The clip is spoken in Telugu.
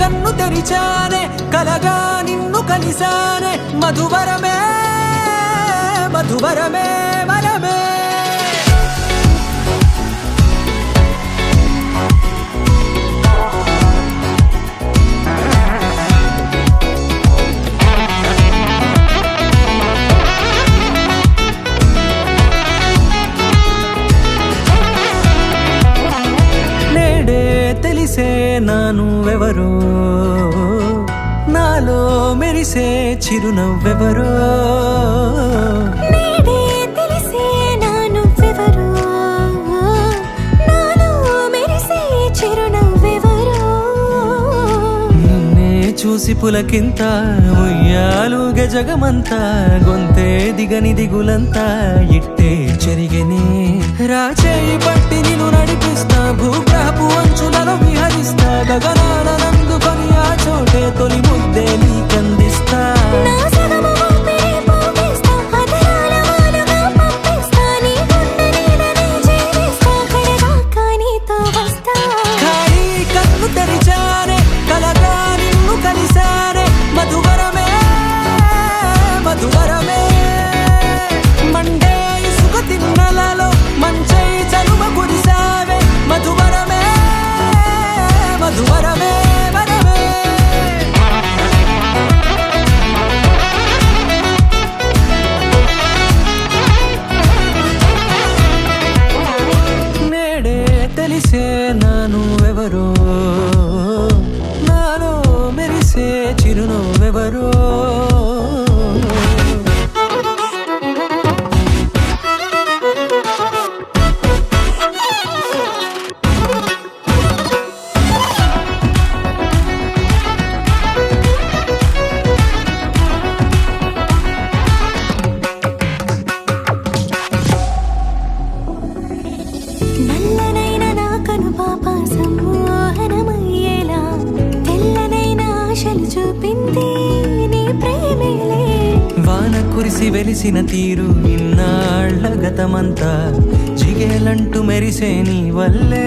కన్ను తెరిచానే కలగా నిన్ను కలిసానే మధువరమే మధువరమే మనమే తెలిసే నానువెవరో నాలో మెరిసే చిరునవ్వెవరో నేడే తెలిసే నానువెవరో నాలో మెరిసే చిరునవ్వెవరో నిన్నే చూసి పులకింత ఉయ్యాలుగ జగమంతా గొంతే దిగని దిగులంతా ఇట్టే చెరిగెనే రాచేయి పట్టి నిన్ను నడిపిస్తా భూగ్రహపు అంచులలో విహరిస్తా గగనానందుకొని ఆ చోటే తొలి ముద్దే నీకందిస్తా నా సగము ఊపిరి పోగిస్తా అదరాల వాలుగా పంపిస్తా నీ గుండె నీడనే జీవిస్తా కడదాకా నీతో వస్తా ఖాళీ కన్ను తెరిచానే కలగా నిన్ను కలిసానే మధువరమే మధువరమే మండే ఇసుక తిన్నలలో మంచై చలువ కురిసావే మధువరమే మధువరమే వరమే నేడే తెలిసే నానువెవరో నాలో మెరిసే చిరునవ్వెవరో నల్లనైన నా కనుపాప సమ్మోహనమయ్యేలా తెల్లనైన ఆశలు చూపింది నీ ప్రేమేలే వాన కురిసి వెలిసిన తీరు ఇన్నాళ్ల గతమంతా జిగేలంటూ మెరిసే నీ వల్లే